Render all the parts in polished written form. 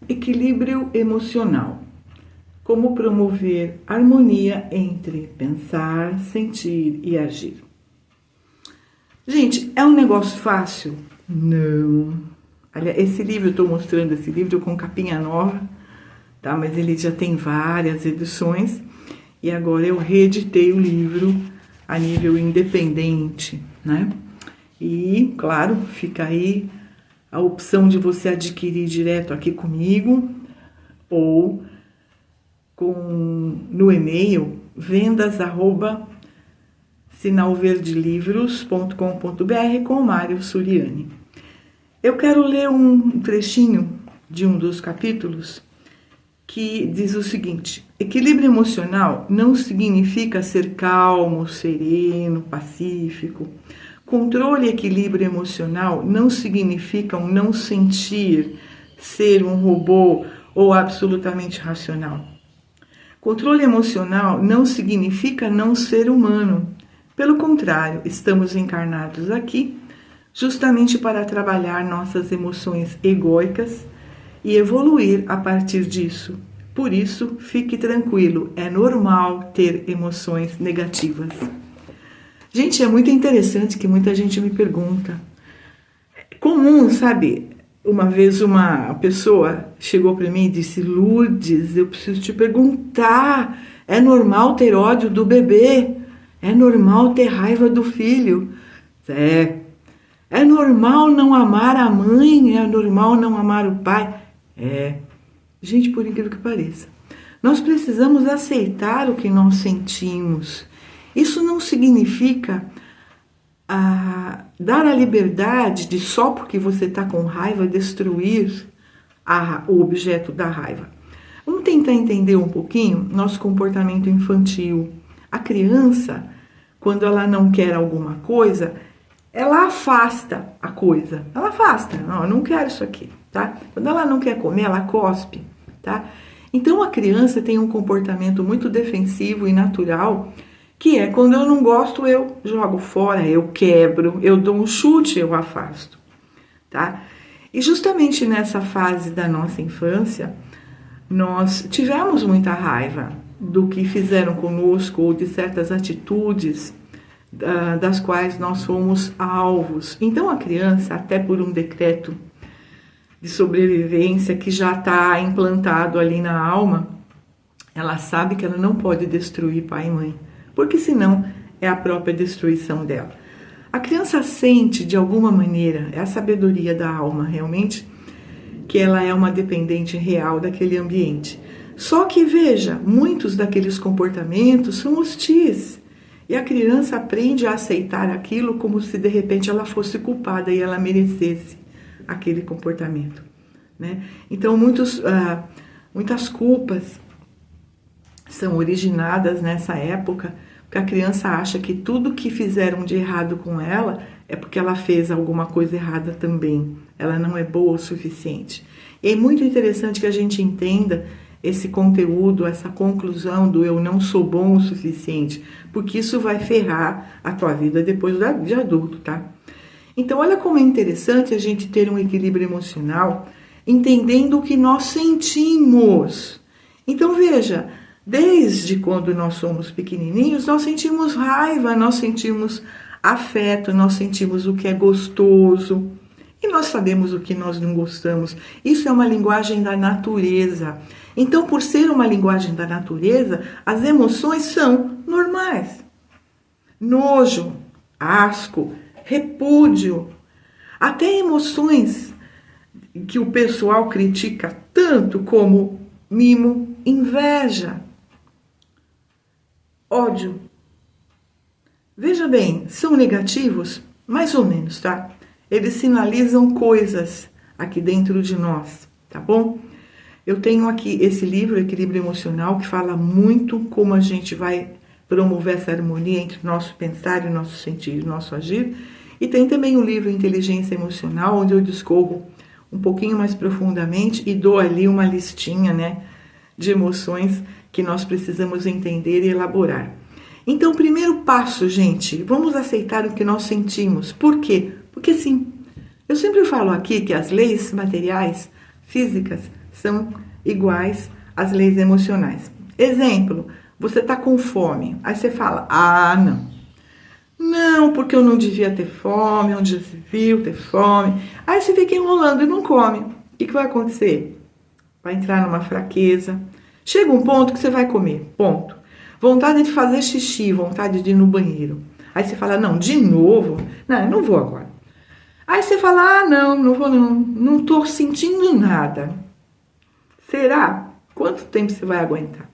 Equilíbrio emocional. Como promover harmonia entre pensar, sentir e agir. Gente, é um negócio fácil? Não. Aliás, esse livro, eu estou mostrando esse livro com capinha nova, tá? Mas ele já tem várias edições e agora eu reeditei o livro a nível independente, né? E, claro, fica aí a opção de você adquirir direto aqui comigo ou no e-mail vendas@sinalverdelivros.com.br com Mário Suriani. Eu quero ler um trechinho de um dos capítulos que diz o seguinte: equilíbrio emocional não significa ser calmo, sereno, pacífico. Controle e equilíbrio emocional não significam não sentir, ser um robô ou absolutamente racional. Controle emocional não significa não ser humano. Pelo contrário, estamos encarnados aqui justamente para trabalhar nossas emoções egóicas e evoluir a partir disso. Por isso, fique tranquilo, é normal ter emoções negativas. Gente, é muito interessante que muita gente me pergunta. É comum, sabe? Uma vez uma pessoa chegou para mim e disse: Lourdes, eu preciso te perguntar, é normal ter ódio do bebê? É normal ter raiva do filho? É normal não amar a mãe? É normal não amar o pai? Gente, por incrível que pareça, nós precisamos aceitar o que nós sentimos. Isso não significa dar a liberdade de, só porque você está com raiva, destruir o objeto da raiva. Vamos tentar entender um pouquinho nosso comportamento infantil. A criança, quando ela não quer alguma coisa, ela afasta a coisa. Ela afasta. Não, eu não quero isso aqui, tá? Quando ela não quer comer, ela cospe, tá? Então a criança tem um comportamento muito defensivo e natural, que é quando eu não gosto, eu jogo fora, eu quebro, eu dou um chute, eu afasto, tá? E justamente nessa fase da nossa infância, nós tivemos muita raiva do que fizeram conosco ou de certas atitudes das quais nós fomos alvos. Então a criança, até por um decreto de sobrevivência que já está implantado ali na alma, ela sabe que ela não pode destruir pai e mãe, porque senão é a própria destruição dela. A criança sente de alguma maneira, é a sabedoria da alma realmente, que ela é uma dependente real daquele ambiente. Só que veja, muitos daqueles comportamentos são hostis. E a criança aprende a aceitar aquilo como se de repente ela fosse culpada e ela merecesse aquele comportamento, né? Então muitas culpas são originadas nessa época, porque a criança acha que tudo que fizeram de errado com ela é porque ela fez alguma coisa errada também. Ela não é boa o suficiente. E é muito interessante que a gente entenda esse conteúdo, essa conclusão do eu não sou bom o suficiente, porque isso vai ferrar a tua vida depois de adulto, tá? Então, olha como é interessante a gente ter um equilíbrio emocional, entendendo o que nós sentimos. Então, veja, desde quando nós somos pequenininhos, nós sentimos raiva, nós sentimos afeto, nós sentimos o que é gostoso e nós sabemos o que nós não gostamos. Isso é uma linguagem da natureza. Então, por ser uma linguagem da natureza, as emoções são normais. Nojo, asco, repúdio, até emoções que o pessoal critica tanto como mimo, inveja, ódio. Veja bem, são negativos? Mais ou menos, tá? Eles sinalizam coisas aqui dentro de nós, tá bom? Eu tenho aqui esse livro, Equilíbrio Emocional, que fala muito como a gente vai promover essa harmonia entre o nosso pensar e o nosso sentir e o nosso agir. E tem também o livro Inteligência Emocional, onde eu discorro um pouquinho mais profundamente e dou ali uma listinha, né, de emoções que nós precisamos entender e elaborar. Então, primeiro passo, gente, vamos aceitar o que nós sentimos. Por quê? Porque sim, eu sempre falo aqui que as leis materiais físicas são iguais às leis emocionais. Exemplo, você está com fome, aí você fala, não, porque eu não devia ter fome, onde já se viu ter fome. Aí você fica enrolando e não come. O que vai acontecer? Vai entrar numa fraqueza. Chega um ponto que você vai comer, ponto. Vontade de fazer xixi, vontade de ir no banheiro. Aí você fala, não, de novo? Não, eu não vou agora. Aí você fala, não vou não tô sentindo nada. Será? Quanto tempo você vai aguentar?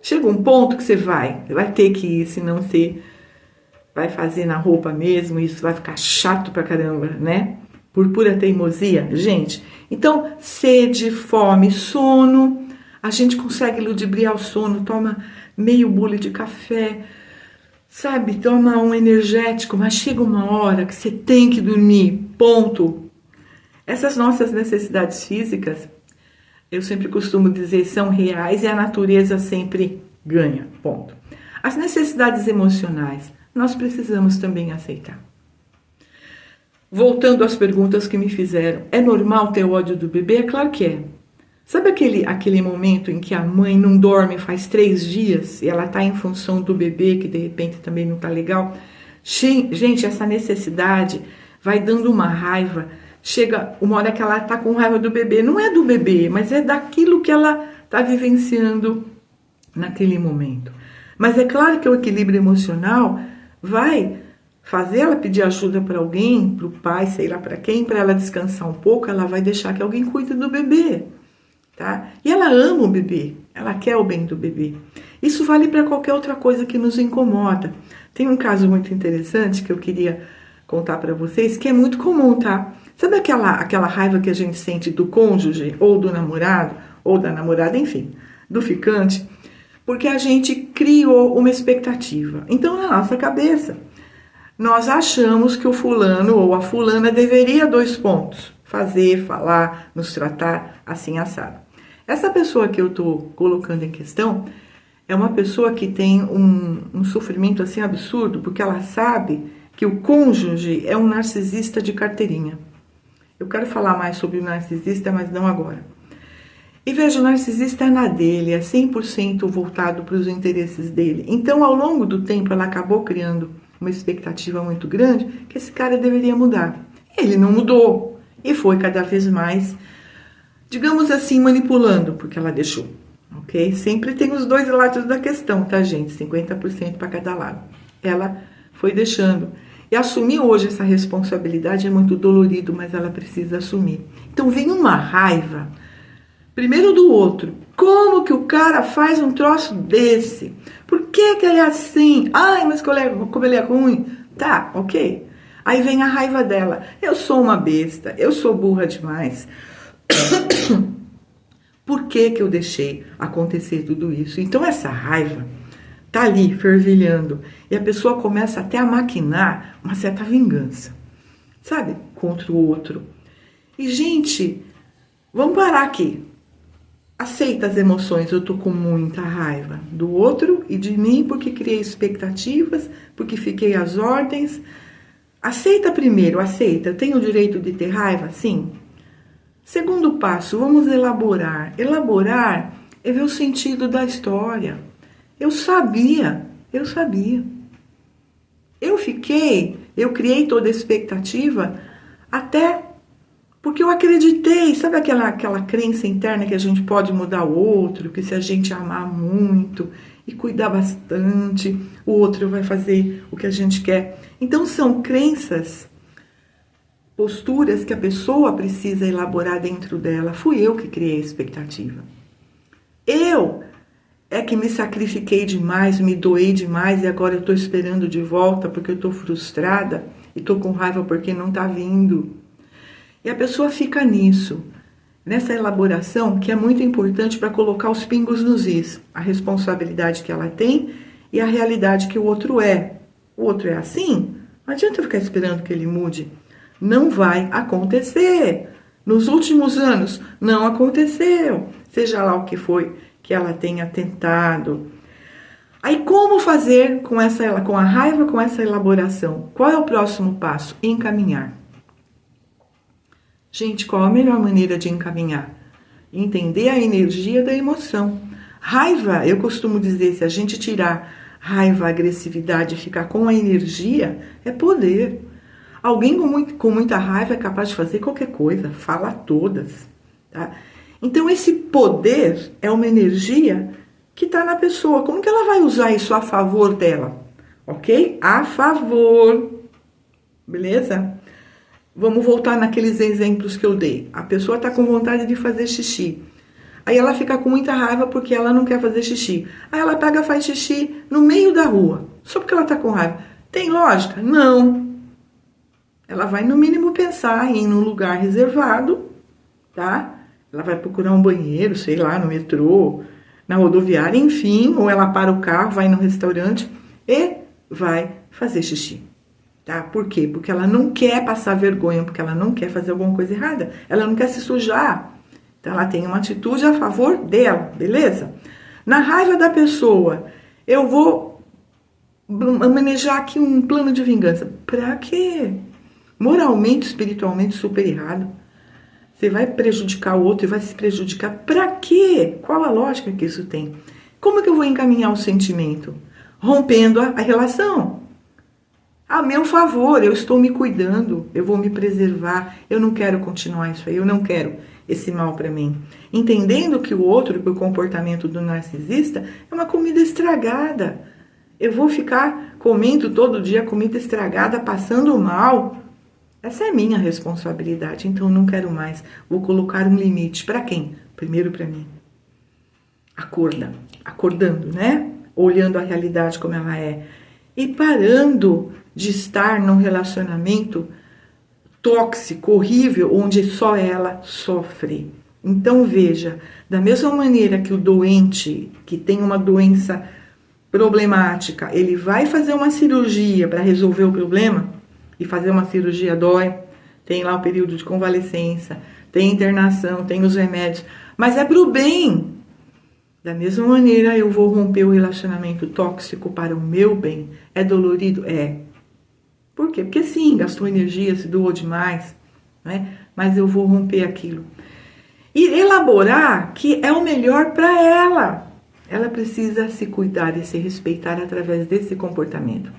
Chega um ponto que você vai ter que ir, senão você vai fazer na roupa mesmo, isso vai ficar chato pra caramba, né? Por pura teimosia, gente. Então, sede, fome, sono, a gente consegue ludibriar o sono, toma meio bule de café, sabe? Toma um energético, mas chega uma hora que você tem que dormir, ponto. Essas nossas necessidades físicas, eu sempre costumo dizer, são reais e a natureza sempre ganha, ponto. As necessidades emocionais, nós precisamos também aceitar. Voltando às perguntas que me fizeram, é normal ter ódio do bebê? É claro que é. Sabe aquele momento em que a mãe não dorme faz 3 dias e ela está em função do bebê, que de repente também não está legal? Gente, essa necessidade vai dando uma raiva. Chega uma hora que ela está com raiva do bebê. Não é do bebê, mas é daquilo que ela está vivenciando naquele momento. Mas é claro que o equilíbrio emocional vai fazer ela pedir ajuda para alguém, para o pai, sei lá para quem, para ela descansar um pouco. Ela vai deixar que alguém cuide do bebê. Tá? E ela ama o bebê, ela quer o bem do bebê. Isso vale para qualquer outra coisa que nos incomoda. Tem um caso muito interessante que eu queria contar para vocês, que é muito comum, tá? Sabe aquela raiva que a gente sente do cônjuge, ou do namorado, ou da namorada, enfim, do ficante, porque a gente criou uma expectativa. Então, na nossa cabeça, nós achamos que o fulano ou a fulana deveria 2 pontos, fazer, falar, nos tratar assim assado. Essa pessoa que eu estou colocando em questão é uma pessoa que tem um sofrimento assim absurdo, porque ela sabe que o cônjuge é um narcisista de carteirinha. Eu quero falar mais sobre o narcisista, mas não agora. E veja, o narcisista é na dele, é 100% voltado para os interesses dele. Então, ao longo do tempo, ela acabou criando uma expectativa muito grande que esse cara deveria mudar. Ele não mudou e foi cada vez mais, digamos assim, manipulando, porque ela deixou, ok? Sempre tem os 2 lados da questão, tá, gente? 50% para cada lado. Ela foi deixando. E assumir hoje essa responsabilidade é muito dolorido, mas ela precisa assumir. Então vem uma raiva, primeiro do outro. Como que o cara faz um troço desse? Por que ele é assim? Ai, mas como ele é ruim. Tá, ok. Aí vem a raiva dela. Eu sou uma besta, eu sou burra demais. Por que eu deixei acontecer tudo isso? Então essa raiva tá ali fervilhando e a pessoa começa até a maquinar uma certa vingança, sabe? Contra o outro. E gente, vamos parar aqui. Aceita as emoções, eu tô com muita raiva do outro e de mim porque criei expectativas, porque fiquei às ordens. Aceita primeiro, aceita. Eu tenho o direito de ter raiva? Sim. Segundo passo, vamos elaborar. Elaborar é ver o sentido da história. Eu sabia. Eu criei toda a expectativa até porque eu acreditei. Sabe aquela crença interna que a gente pode mudar o outro, que se a gente amar muito e cuidar bastante, o outro vai fazer o que a gente quer. Então são crenças, posturas que a pessoa precisa elaborar dentro dela. Fui eu que criei a expectativa. Eu é que me sacrifiquei demais, me doei demais e agora eu estou esperando de volta porque eu estou frustrada e estou com raiva porque não está vindo. E a pessoa fica nisso, nessa elaboração que é muito importante para colocar os pingos nos is. A responsabilidade que ela tem e a realidade que o outro é. O outro é assim? Não adianta eu ficar esperando que ele mude. Não vai acontecer. Nos últimos anos, não aconteceu. Seja lá o que foi que ela tenha tentado. Aí como fazer com a raiva, com essa elaboração? Qual é o próximo passo? Encaminhar. Gente, qual a melhor maneira de encaminhar? Entender a energia da emoção. Raiva, eu costumo dizer, se a gente tirar raiva, agressividade e ficar com a energia, é poder. Alguém com muita raiva é capaz de fazer qualquer coisa, fala todas, tá? Então esse poder é uma energia que está na pessoa. Como que ela vai usar isso a favor dela? Ok? A favor. Beleza? Vamos voltar naqueles exemplos que eu dei. A pessoa está com vontade de fazer xixi. Aí ela fica com muita raiva porque ela não quer fazer xixi. Aí ela pega e faz xixi no meio da rua. Só porque ela está com raiva. Tem lógica? Não. Ela vai no mínimo pensar em ir num lugar reservado, tá? Ela vai procurar um banheiro, sei lá, no metrô, na rodoviária, enfim. Ou ela para o carro, vai no restaurante e vai fazer xixi. Tá? Por quê? Porque ela não quer passar vergonha, porque ela não quer fazer alguma coisa errada. Ela não quer se sujar. Então, ela tem uma atitude a favor dela, beleza? Na raiva da pessoa, eu vou manejar aqui um plano de vingança. Pra quê? Moralmente, espiritualmente, super errado. Você vai prejudicar o outro e vai se prejudicar. Pra quê? Qual a lógica que isso tem? Como que eu vou encaminhar o sentimento? Rompendo a relação. A meu favor, eu estou me cuidando, eu vou me preservar, eu não quero continuar isso aí, eu não quero esse mal para mim. Entendendo que o outro, que o comportamento do narcisista é uma comida estragada. Eu vou ficar comendo todo dia comida estragada, passando mal. Essa é minha responsabilidade, então não quero mais. Vou colocar um limite. Para quem? Primeiro para mim. Acordando, né? Olhando a realidade como ela é. E parando de estar num relacionamento tóxico, horrível, onde só ela sofre. Então veja, da mesma maneira que o doente, que tem uma doença problemática, ele vai fazer uma cirurgia para resolver o problema, e fazer uma cirurgia dói, tem lá o período de convalescença, tem internação, tem os remédios, mas é pro bem. Da mesma maneira, eu vou romper o relacionamento tóxico para o meu bem. É dolorido? É. Por quê? Porque sim, gastou energia, se doou demais, né? Mas eu vou romper aquilo. E elaborar que é o melhor para ela. Ela precisa se cuidar e se respeitar através desse comportamento.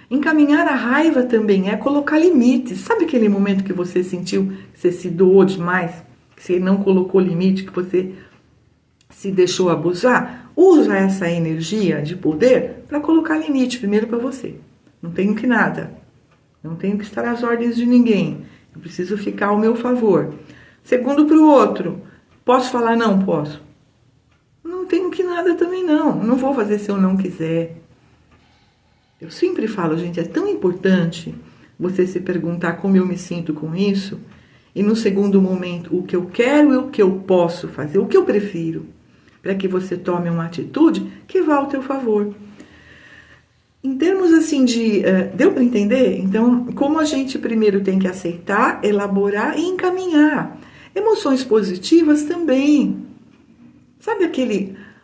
Encaminhar a raiva também é colocar limites. Sabe aquele momento que você sentiu que você se doou demais? Que você não colocou limite, que você se deixou abusar? Usa essa energia de poder para colocar limite. Primeiro para você. Não tenho que nada. Não tenho que estar às ordens de ninguém. Eu preciso ficar ao meu favor. Segundo para o outro. Posso falar não? Posso. Não tenho que nada também não. Não vou fazer se eu não quiser. Eu sempre falo, gente, é tão importante você se perguntar como eu me sinto com isso. E no segundo momento, o que eu quero e o que eu posso fazer, o que eu prefiro. Para que você tome uma atitude que vá ao teu favor. Em termos assim de... deu para entender? Então, como a gente primeiro tem que aceitar, elaborar e encaminhar. Emoções positivas também. Sabe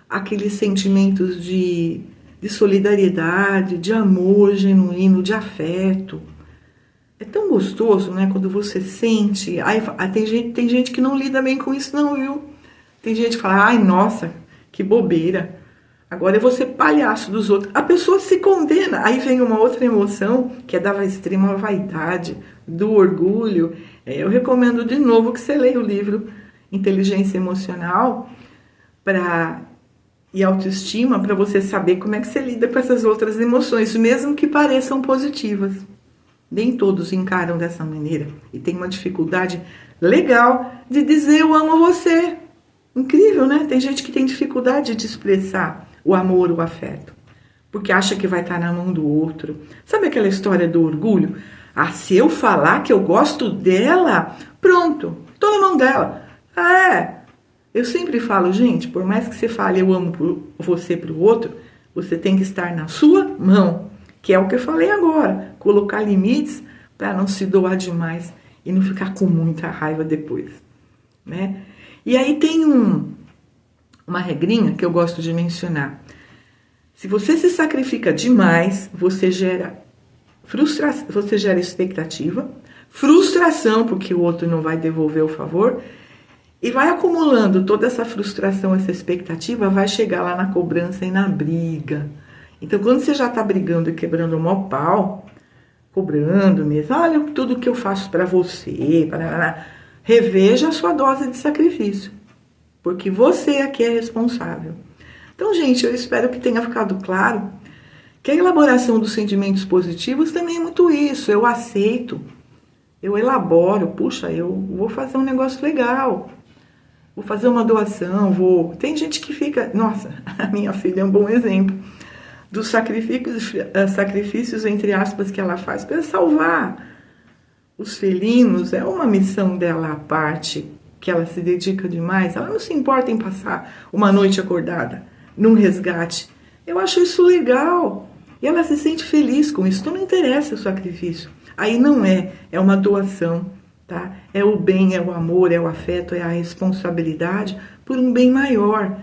aqueles sentimentos de solidariedade, de amor genuíno, de afeto? É tão gostoso, né? Quando você sente... tem gente que não lida bem com isso não, viu? Tem gente que fala, ai, nossa, que bobeira. Agora eu vou ser palhaço dos outros. A pessoa se condena. Aí vem uma outra emoção, que é da extrema vaidade, do orgulho. Eu recomendo de novo que você leia o livro Inteligência Emocional e Autoestima, para você saber como é que você lida com essas outras emoções, mesmo que pareçam positivas. Nem todos encaram dessa maneira. E tem uma dificuldade legal de dizer eu amo você. Incrível, né? Tem gente que tem dificuldade de expressar o amor, o afeto, porque acha que vai estar na mão do outro. Sabe aquela história do orgulho? Ah, se eu falar que eu gosto dela, pronto, tô na mão dela. Eu sempre falo, gente, por mais que você fale eu amo você pro outro, você tem que estar na sua mão, que é o que eu falei agora, colocar limites para não se doar demais e não ficar com muita raiva depois, né? E aí tem uma regrinha que eu gosto de mencionar. Se você se sacrifica demais, você gera frustração, você gera expectativa, frustração, porque o outro não vai devolver o favor, e vai acumulando toda essa frustração, essa expectativa, vai chegar lá na cobrança e na briga. Então, quando você já tá brigando e quebrando o maior pau, cobrando mesmo, olha tudo que eu faço para você, reveja a sua dose de sacrifício, porque você aqui é responsável. Então, gente, eu espero que tenha ficado claro que a elaboração dos sentimentos positivos também é muito isso. Eu aceito, eu elaboro, puxa, eu vou fazer um negócio legal, vou fazer uma doação, vou... Tem gente que fica... Nossa, a minha filha é um bom exemplo dos sacrifícios, entre aspas, que ela faz para salvar os felinos. É uma missão dela à parte, que ela se dedica demais. Ela não se importa em passar uma noite acordada num resgate. Eu acho isso legal. E ela se sente feliz com isso. Então não interessa o sacrifício. Aí não é uma doação, tá? É o bem, é o amor, é o afeto, é a responsabilidade por um bem maior.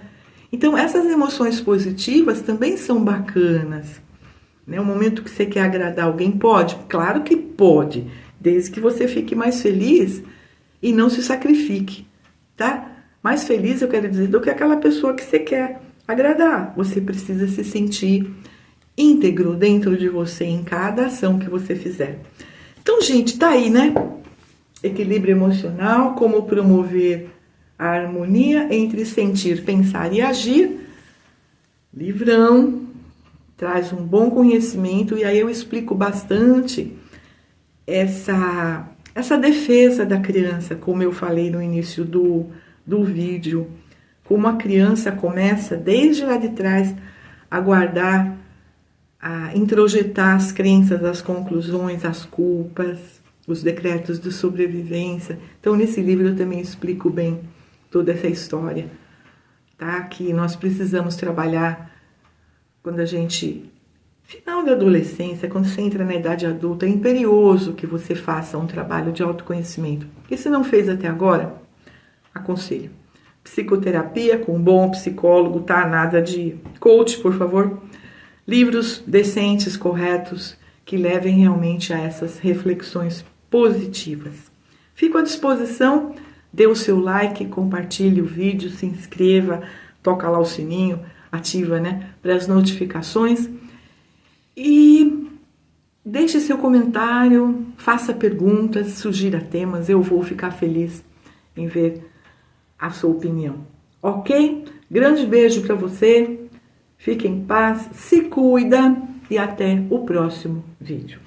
Então essas emoções positivas também são bacanas, né? O momento que você quer agradar alguém, pode? Claro que pode, desde que você fique mais feliz e não se sacrifique, tá? Mais feliz, eu quero dizer, do que aquela pessoa que você quer agradar. Você precisa se sentir íntegro dentro de você em cada ação que você fizer. Então, gente, tá aí, né? Equilíbrio emocional, como promover a harmonia entre sentir, pensar e agir. Livrão, traz um bom conhecimento, e aí eu explico bastante essa defesa da criança, como eu falei no início do vídeo, como a criança começa desde lá de trás a guardar, a introjetar as crenças, as conclusões, as culpas, os decretos de sobrevivência. Então, nesse livro eu também explico bem toda essa história, tá? Que nós precisamos trabalhar quando a gente... Final da adolescência, quando você entra na idade adulta, é imperioso que você faça um trabalho de autoconhecimento. E se não fez até agora, aconselho. Psicoterapia com um bom psicólogo, tá? Nada de coach, por favor. Livros decentes, corretos, que levem realmente a essas reflexões positivas. Fico à disposição, dê o seu like, compartilhe o vídeo, se inscreva, toca lá o sininho, ativa, né, para as notificações. E deixe seu comentário, faça perguntas, sugira temas, eu vou ficar feliz em ver a sua opinião, ok? Grande beijo para você, fique em paz, se cuida e até o próximo vídeo.